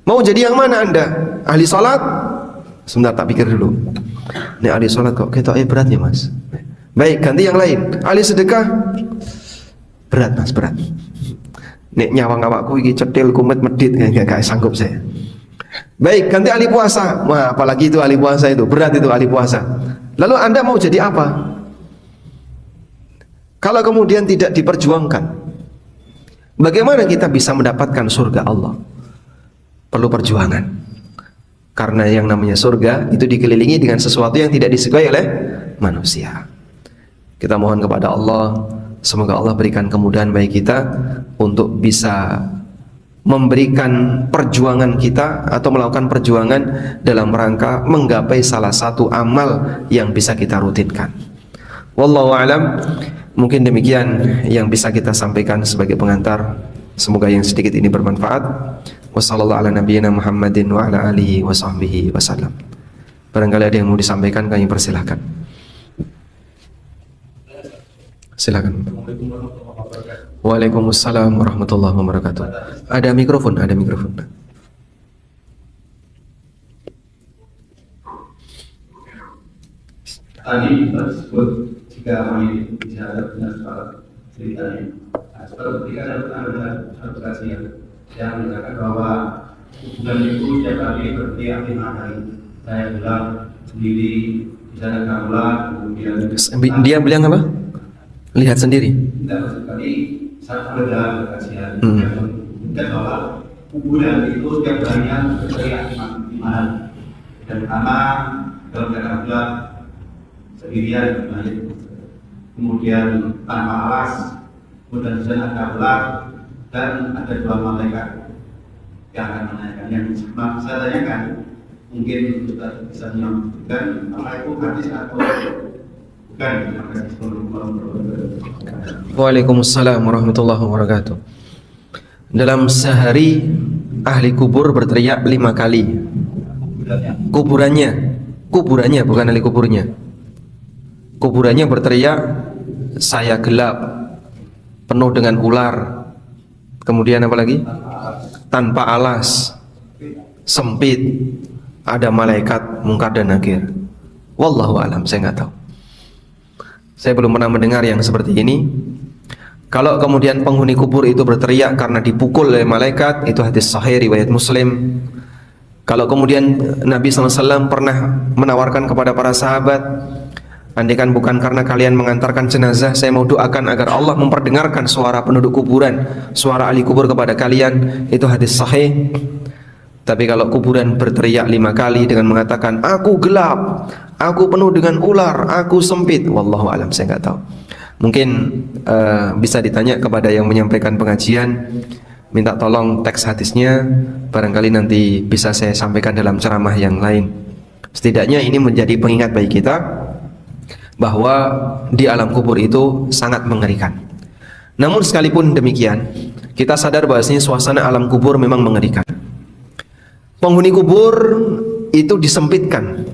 Mau jadi yang mana Anda? Ahli salat? Sebentar tak pikir dulu. Ini ahli salat kok ketoknya berat ya Mas. Baik, ganti yang lain. Ahli sedekah? Berat Mas, berat. Nek nyawang awakku iki cetil kumet medit enggak sanggup saya. Baik, ganti ahli puasa. Wah, apalagi itu ahli puasa itu, berat itu ahli puasa. Lalu Anda mau jadi apa? Kalau kemudian tidak diperjuangkan, bagaimana kita bisa mendapatkan surga Allah? Perlu perjuangan. Karena yang namanya surga itu dikelilingi dengan sesuatu yang tidak disukai oleh manusia. Kita mohon kepada Allah, semoga Allah berikan kemudahan bagi kita untuk bisa memberikan perjuangan kita atau melakukan perjuangan dalam rangka menggapai salah satu amal yang bisa kita rutinkan. Wallahu a'lam. Mungkin demikian yang bisa kita sampaikan sebagai pengantar. Semoga yang sedikit ini bermanfaat. Wassallallahu ala nabiyyina Muhammadin wa ala alihi wa sahbihi wasallam. Barangkali ada yang mau disampaikan, kami persilahkan. Silakan. Waalaikumsalam warahmatullahi wabarakatuh. Ada mikrofon, ada mikrofon. Tadi tersebut jika kami bicara dengan soal ceritanya, seperti ada kajian yang mengatakan bahwa hubungan itu setiap kali bertiap 5 hari. Saya bilang sendiri, di sana kamulah, kemudian Dia bilang apa? Lihat sendiri. tidak sekali saat ada kajian yang menunjukkan bahwa hubungan itu setiap harinya bertiap 5 hari. Dan pertama dalam keadaan sendirian, kemudian tanpa alas, kemudian di sana ada ular dan ada 2 malaikat yang akan menanyakan. Yang saya tanyakan, mungkin kita bisa menyampaikan apa itu hadis atau bukan. Terima kasih. Waalaikumsalam warahmatullahi wabarakatuh. Dalam sehari ahli kubur berteriak 5 kali. Kuburannya bukan ahli kuburnya. Kuburannya berteriak, saya gelap, penuh dengan ular. Kemudian apa lagi? Tanpa alas, sempit, ada malaikat mungkar dan nakir. Wallahu alam, saya nggak tahu. Saya belum pernah mendengar yang seperti ini. Kalau kemudian penghuni kubur itu berteriak karena dipukul oleh malaikat, itu hadis sahih riwayat Muslim. Kalau kemudian Nabi SAW pernah menawarkan kepada para sahabat, andaikan bukan karena kalian mengantarkan jenazah, saya mau doakan agar Allah memperdengarkan suara penduduk kuburan, suara ahli kubur kepada kalian, itu hadis sahih. Tapi kalau kuburan berteriak 5 kali dengan mengatakan, aku gelap, aku penuh dengan ular, aku sempit, wallahu alam, saya nggak tahu. Mungkin bisa ditanya kepada yang menyampaikan pengajian, minta tolong teks hadisnya, barangkali nanti bisa saya sampaikan dalam ceramah yang lain. Setidaknya ini menjadi pengingat bagi kita bahwa di alam kubur itu sangat mengerikan. Namun sekalipun demikian, kita sadar bahwasanya suasana alam kubur memang mengerikan. Penghuni kubur itu disempitkan.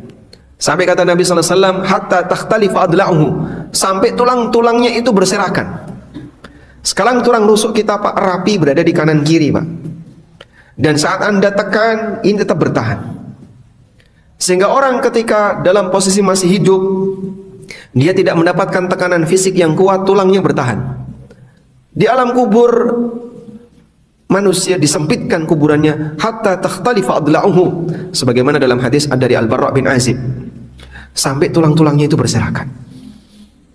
Sampai kata Nabi SAW, hatta takhtalifa adla'uhu, sampai tulang-tulangnya itu berserakan. Sekarang tulang rusuk kita Pak rapi berada di kanan kiri Pak. Dan saat Anda tekan, ini tetap bertahan. Sehingga orang ketika dalam posisi masih hidup, dia tidak mendapatkan tekanan fisik yang kuat, tulangnya bertahan. Di alam kubur, manusia disempitkan kuburannya hatta takhtalifa adla'uhu, sebagaimana dalam hadis dari Al-Barra bin Azib, sampai tulang-tulangnya itu berserakan.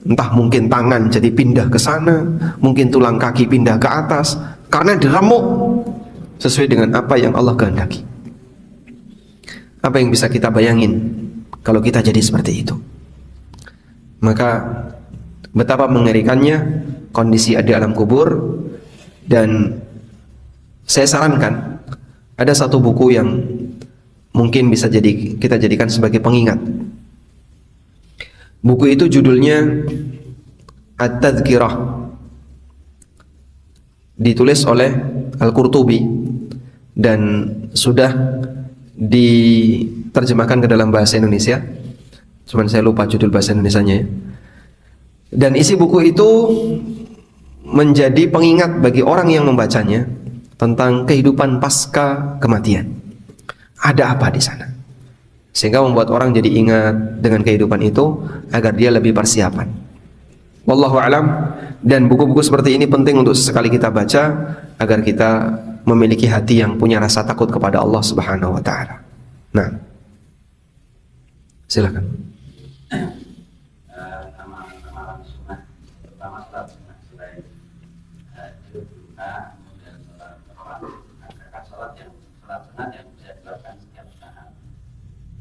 Entah mungkin tangan jadi pindah ke sana, mungkin tulang kaki pindah ke atas, karena diremuk sesuai dengan apa yang Allah kehendaki. Apa yang bisa kita bayangin kalau kita jadi seperti itu? Maka betapa mengerikannya kondisi di alam kubur. Dan saya sarankan ada satu buku yang mungkin bisa kita jadikan sebagai pengingat. Buku itu judulnya At-Tadhkirah, ditulis oleh Al-Qurtubi dan sudah diterjemahkan ke dalam bahasa Indonesia. Cuman saya lupa judul bahasa Indonesianya ya. Dan isi buku itu menjadi pengingat bagi orang yang membacanya tentang kehidupan pasca kematian. Ada apa di sana? Sehingga membuat orang jadi ingat dengan kehidupan itu agar dia lebih persiapan. Wallahu alam. Dan buku-buku seperti ini penting untuk sesekali kita baca agar kita memiliki hati yang punya rasa takut kepada Allah Subhanahu wa taala. Nah, silakan. Amalan sunnah, terutama salat sunnah selain idul adha, kemudian salat tarawih, adakah salat sunnah yang bisa dilakukan setiap saat,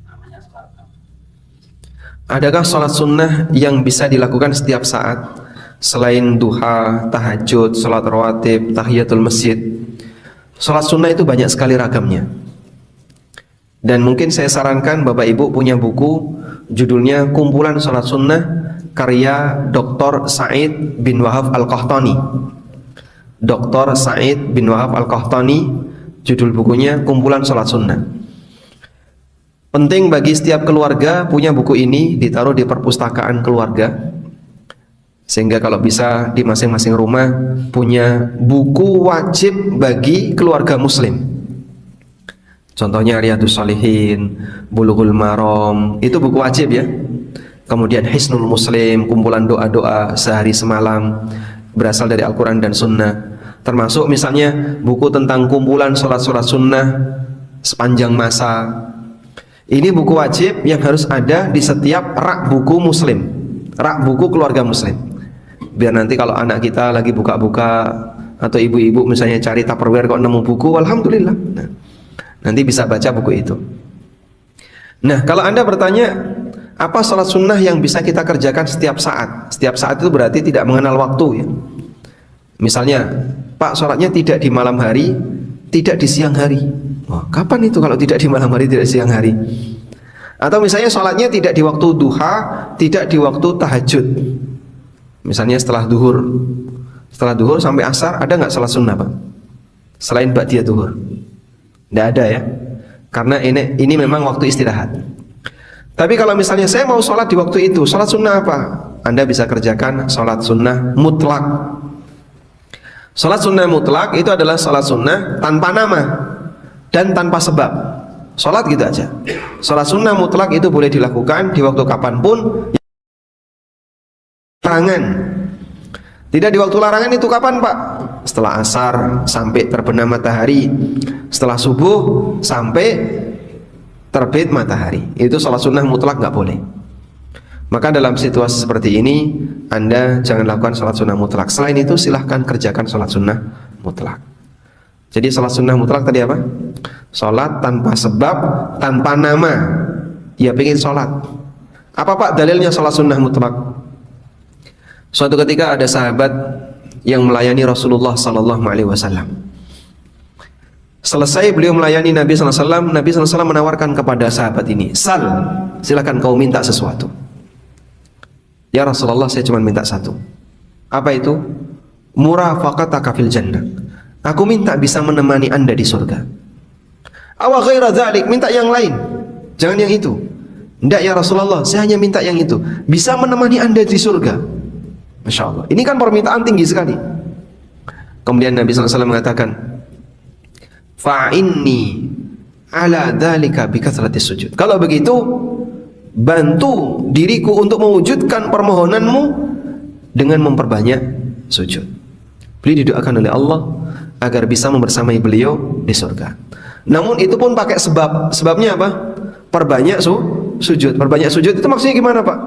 namanya salat apa? Adakah salat sunnah yang bisa dilakukan setiap saat selain duha, tahajud, salat rawatib, tahiyatul masjid? Salat sunnah itu banyak sekali ragamnya. Dan mungkin saya sarankan Bapak Ibu punya buku judulnya Kumpulan Salat Sunnah karya Dr. Sa'id bin Wahab Al-Qahtani. Dr. Sa'id bin Wahab Al-Qahtani Judul bukunya Kumpulan Sholat Sunnah. Penting bagi setiap keluarga punya buku ini, ditaruh di perpustakaan keluarga, sehingga kalau bisa di masing-masing rumah punya buku wajib bagi keluarga muslim. Contohnya Riyadhus Shalihin, Bulughul Maram, itu buku wajib ya. Kemudian Hisnul Muslim, kumpulan doa-doa sehari semalam berasal dari Al-Quran dan Sunnah. Termasuk misalnya buku tentang kumpulan sholat-sholat sunnah sepanjang masa. Ini buku wajib yang harus ada di setiap rak buku muslim, rak buku keluarga muslim. Biar nanti kalau anak kita lagi buka-buka, atau ibu-ibu misalnya cari Tupperware kok nemu buku, alhamdulillah. Nah, nanti bisa baca buku itu. Nah, kalau Anda bertanya, apa sholat sunnah yang bisa kita kerjakan setiap saat? Setiap saat itu berarti tidak mengenal waktu ya. Misalnya, Pak, sholatnya tidak di malam hari, tidak di siang hari. Wah, kapan itu kalau tidak di malam hari, tidak di siang hari? Atau misalnya sholatnya tidak di waktu duha, tidak di waktu tahajud. Misalnya setelah duhur sampai asar, ada nggak sholat sunnah Pak? Selain ba'diyah duhur? Tidak ada ya, karena ini memang waktu istirahat. Tapi kalau misalnya saya mau sholat di waktu itu, sholat sunnah apa? Anda bisa kerjakan sholat sunnah mutlak. Sholat sunnah mutlak itu adalah sholat sunnah tanpa nama dan tanpa sebab. Sholat gitu aja. Sholat sunnah mutlak itu boleh dilakukan di waktu kapanpun. Larangan. Tidak di waktu larangan itu kapan Pak? Setelah asar sampai terbenam matahari, setelah subuh sampai terbit matahari. Itu sholat sunnah mutlak nggak boleh. Maka dalam situasi seperti ini Anda jangan lakukan sholat sunnah mutlak. Selain itu silahkan kerjakan sholat sunnah mutlak. Jadi sholat sunnah mutlak tadi apa? Sholat tanpa sebab, tanpa nama. Ya pengen sholat. Apa Pak dalilnya sholat sunnah mutlak? Suatu ketika ada sahabat yang melayani Rasulullah SAW. Selesai beliau melayani Nabi SAW, Nabi SAW menawarkan kepada sahabat ini, "Sal, silakan kau minta sesuatu." "Ya Rasulullah, saya cuma minta satu." "Apa itu?" "Murafaqataka fil jannah." Aku minta bisa menemani Anda di surga. "Awa ghaira dzalik," minta yang lain, jangan yang itu. "Enggak ya Rasulullah, saya hanya minta yang itu, bisa menemani Anda di surga." Masya Allah, ini kan permintaan tinggi sekali. Kemudian Nabi SAW mengatakan, "Fa'inni ala dzalika bikathratis sujud." Kalau begitu, bantu diriku untuk mewujudkan permohonanmu dengan memperbanyak sujud. Beliau didoakan oleh Allah agar bisa membersamai beliau di surga. Namun itu pun pakai sebab. Sebabnya apa? Perbanyak sujud. Perbanyak sujud itu maksudnya gimana Pak?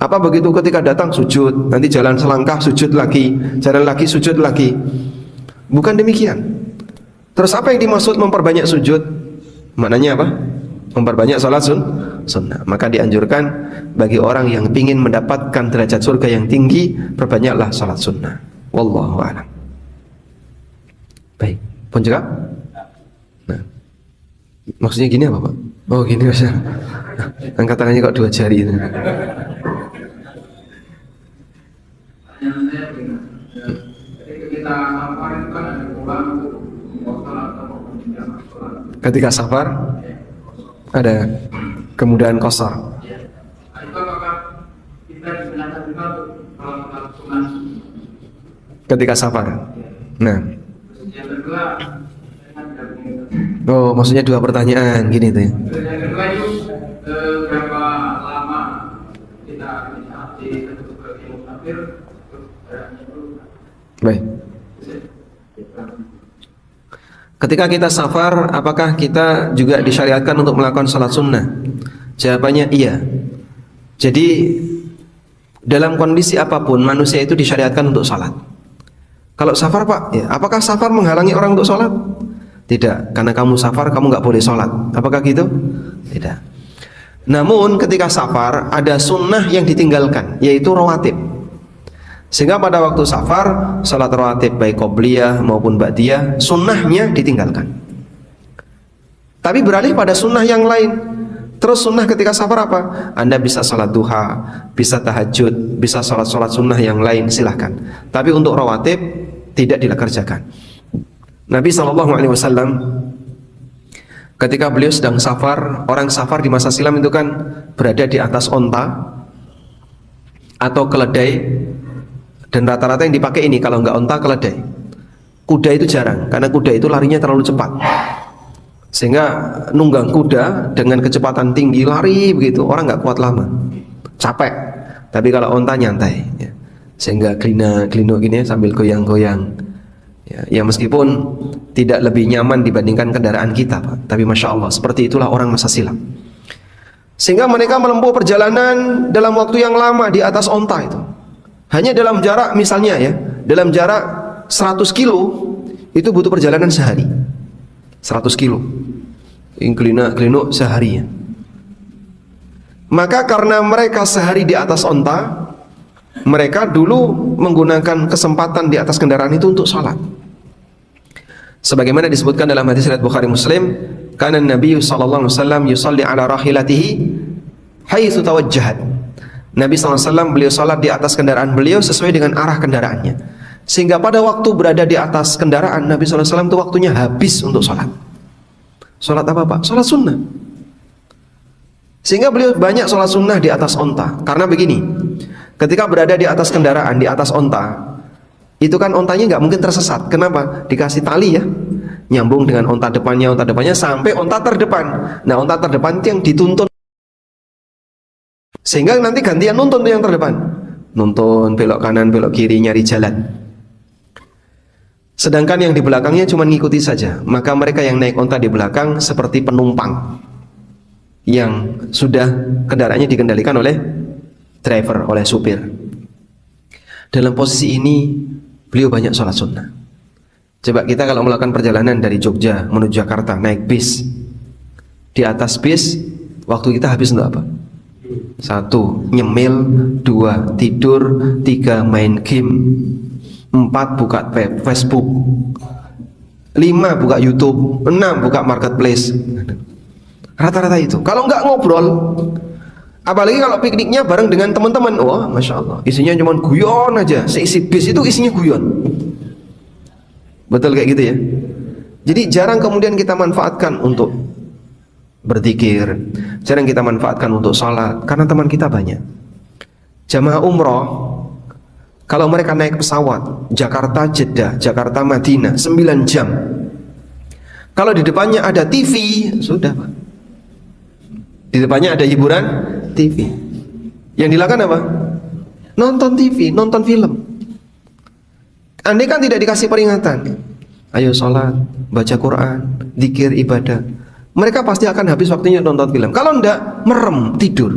Apa begitu ketika datang sujud, nanti jalan selangkah sujud lagi, jalan lagi sujud lagi? Bukan demikian. Terus apa yang dimaksud memperbanyak sujud? Maknanya apa? Memperbanyak salat sunnah. Maka dianjurkan bagi orang yang ingin mendapatkan derajat surga yang tinggi, perbanyaklah salat sunnah. Wallahu a'lam. Baik, pun juga. Nah, maksudnya gini apa Pak? Oh gini Mas. Angkat tangannya kok 2 jari itu. Ketika safar ada kemudahan qashar. Ketika safar. Nah. Oh, maksudnya 2 pertanyaan gini tuh ya. Yang kedua itu berapa lama kita sebagai musafir? Baik. Ketika kita safar, apakah kita juga disyariatkan untuk melakukan salat sunnah? Jawabannya iya. Jadi dalam kondisi apapun manusia itu disyariatkan untuk salat. Kalau safar Pak, ya, apakah safar menghalangi orang untuk salat? Tidak, karena kamu safar kamu nggak boleh salat. Apakah gitu? Tidak. Namun ketika safar ada sunnah yang ditinggalkan, yaitu rawatib. Sehingga pada waktu safar, salat rawatib baik qobliyah maupun ba'diyah, sunnahnya ditinggalkan. Tapi beralih pada sunnah yang lain. Terus sunnah ketika safar apa? Anda bisa salat duha, bisa tahajud, bisa salat-salat sunnah yang lain, silahkan. Tapi untuk rawatib tidak dikerjakan. Nabi SAW ketika beliau sedang safar. Orang safar di masa silam itu kan berada di atas onta atau keledai, dan rata-rata yang dipakai ini, kalau nggak onta, keledai. Kuda itu jarang, karena kuda itu larinya terlalu cepat, sehingga nunggang kuda dengan kecepatan tinggi lari begitu, orang nggak kuat lama, capek. Tapi kalau onta nyantai ya. Sehingga gelino gini sambil goyang-goyang ya, meskipun tidak lebih nyaman dibandingkan kendaraan kita, Pak, tapi Masya Allah, seperti itulah orang masa silam. Sehingga mereka menempuh perjalanan dalam waktu yang lama di atas onta itu. Hanya dalam jarak, misalnya ya, dalam jarak 100 kilo itu butuh perjalanan sehari. 100 kilo gelino sehari ya. Maka karena mereka sehari di atas onta, mereka dulu menggunakan kesempatan di atas kendaraan itu untuk salat. Sebagaimana disebutkan dalam hadis riwayat Bukhari Muslim, kana Nabi sallallahu alaihi wasallam yusalli ala rahilatihi haitsu tawajjahat. Nabi sallallahu alaihi wasallam beliau salat di atas kendaraan beliau sesuai dengan arah kendaraannya. Sehingga pada waktu berada di atas kendaraan Nabi sallallahu alaihi wasallam itu waktunya habis untuk salat. Salat apa, Pak? Salat sunnah. Sehingga beliau banyak salat sunnah di atas onta. Karena begini, ketika berada di atas kendaraan, di atas onta, itu kan ontanya nggak mungkin tersesat. Kenapa? Dikasih tali ya, nyambung dengan onta depannya sampai onta terdepan. Nah, onta terdepan itu yang dituntun, sehingga nanti gantian nuntun tuh yang terdepan, nuntun belok kanan belok kiri nyari jalan. Sedangkan yang di belakangnya cuma ngikuti saja. Maka mereka yang naik onta di belakang seperti penumpang yang sudah kendaraannya dikendalikan oleh driver, oleh supir. Dalam posisi ini beliau banyak sholat sunnah. Coba kita kalau melakukan perjalanan dari Jogja menuju Jakarta naik bis, di atas bis waktu kita habis untuk apa? 1. Nyemil, 2. Tidur, 3. Main game, 4. Buka Facebook, 5. Buka YouTube, 6. Buka marketplace. Rata-rata itu. Kalau nggak ngobrol, apalagi kalau pikniknya bareng dengan teman-teman, wah, Masya Allah, isinya cuma guyon aja. Seisi bis itu isinya guyon. Betul kayak gitu ya. Jadi jarang kemudian kita manfaatkan untuk berzikir, jarang kita manfaatkan untuk sholat, karena teman kita banyak. Jamaah umroh, kalau mereka naik pesawat Jakarta Jeddah, Jakarta Madinah 9 jam, kalau di depannya ada TV, sudah, Pak. Di depannya ada hiburan TV. Yang dilakukan apa? Nonton TV, nonton film. Andai kan tidak dikasih peringatan, ayo sholat, baca Quran, zikir, ibadah, mereka pasti akan habis waktunya nonton film. Kalau enggak, merem, tidur.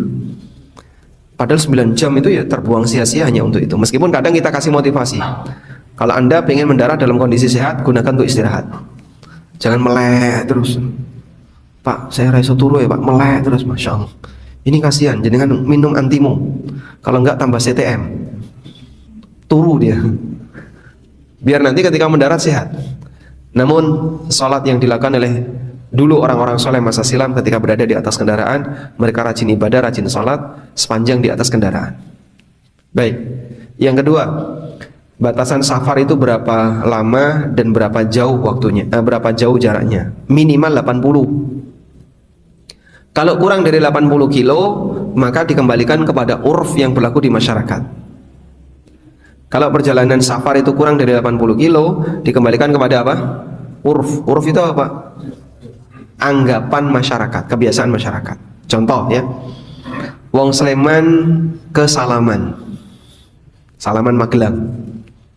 Padahal 9 jam itu ya terbuang sia-sia hanya untuk itu. Meskipun kadang kita kasih motivasi, kalau Anda pengen mendarat dalam kondisi sehat, gunakan untuk istirahat. Jangan melek terus. Pak, saya raiso turu ya Pak, melek terus, Masya Allah. Ini kasihan, jangan minum antimu. Kalau enggak tambah CTM, turu dia. Biar nanti ketika mendarat sehat. Namun sholat yang dilakukan oleh dulu orang-orang soleh masa silam ketika berada di atas kendaraan, mereka rajin ibadah, rajin sholat sepanjang di atas kendaraan. Baik, yang kedua, batasan safar itu berapa lama dan berapa jauh waktunya, berapa jauh jaraknya? Minimal 80. Kalau kurang dari 80 kilo, maka dikembalikan kepada urf yang berlaku di masyarakat. Kalau perjalanan safar itu kurang dari 80 kilo, dikembalikan kepada apa? Urf. Urf itu apa? Anggapan masyarakat, kebiasaan masyarakat. Contoh ya, wong Sleman ke Salaman, Salaman Magelang,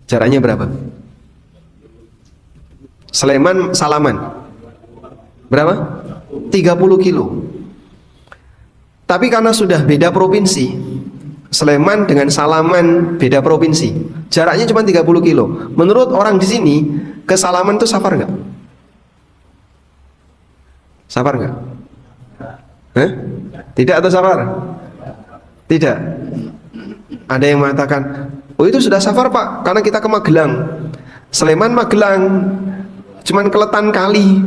jaraknya berapa? Sleman Salaman berapa? 30 kilo. Tapi karena sudah beda provinsi, Sleman dengan Salaman beda provinsi, jaraknya cuma 30 kilo. Menurut orang di sini, ke Salaman itu safar nggak? Safar nggak? Tidak atau safar? Tidak. Ada yang mengatakan, oh itu sudah safar Pak, karena kita ke Magelang. Sleman Magelang cuman keletan kali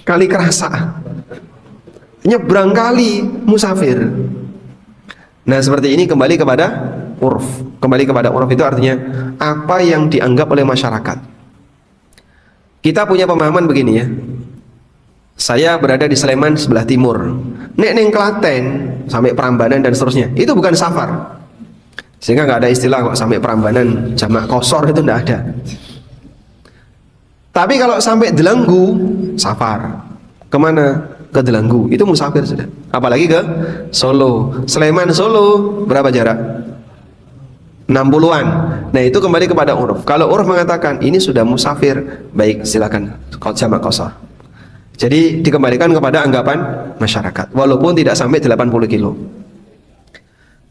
kerasa, nyebrang kali musafir. Nah seperti ini kembali kepada urf. Kembali kepada urf itu artinya apa yang dianggap oleh masyarakat. Kita punya pemahaman begini ya, Saya berada di Sleman sebelah timur. Nek neng Klaten sampai Prambanan dan seterusnya, itu bukan safar. Sehingga nggak ada istilah kok sampai Prambanan jamak kosor, itu nggak ada. Tapi kalau sampai Delanggu, safar. Kemana? Ke Delanggu, itu musafir sudah. Apalagi ke Solo. Sleman Solo berapa jarak? 60-an. Nah itu kembali kepada uruf. Kalau uruf mengatakan ini sudah musafir, baik silakan jamak kosor. Jadi dikembalikan kepada anggapan masyarakat, walaupun tidak sampai 80 kilo.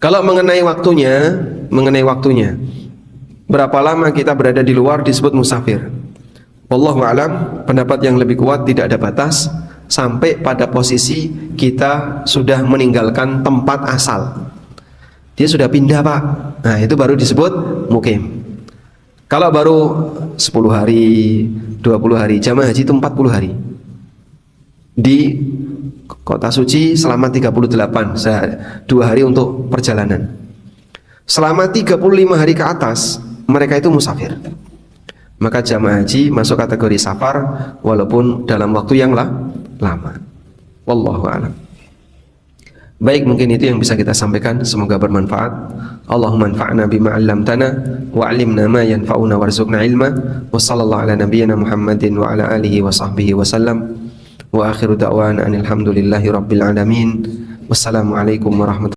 Kalau mengenai waktunya, berapa lama kita berada di luar disebut musafir. Wallahu a'lam, pendapat yang lebih kuat tidak ada batas sampai pada posisi kita sudah meninggalkan tempat asal. Dia sudah pindah, Pak. Nah, itu baru disebut mukim. Kalau baru 10 hari, 20 hari, jamaah haji itu 40 hari. Di kota suci selama 38, 2 hari untuk perjalanan. Selama 35 hari ke atas, mereka itu musafir. Maka jamaah haji masuk kategori safar walaupun dalam waktu yang lama. Wallahu a'lam. Baik, mungkin itu yang bisa kita sampaikan, semoga bermanfaat. Allahumma anfa'na bima 'allamtana wa 'allimna ma yanfa'una warzuqna ilma. Wa sallallahu ala nabiyyina Muhammadin wa ala alihi wa sahbihi wa sallam. Wa akhiru da'wana alhamdulillahi rabbil alamin. Wassalamualaikum warahmatullahi wabarakatuh.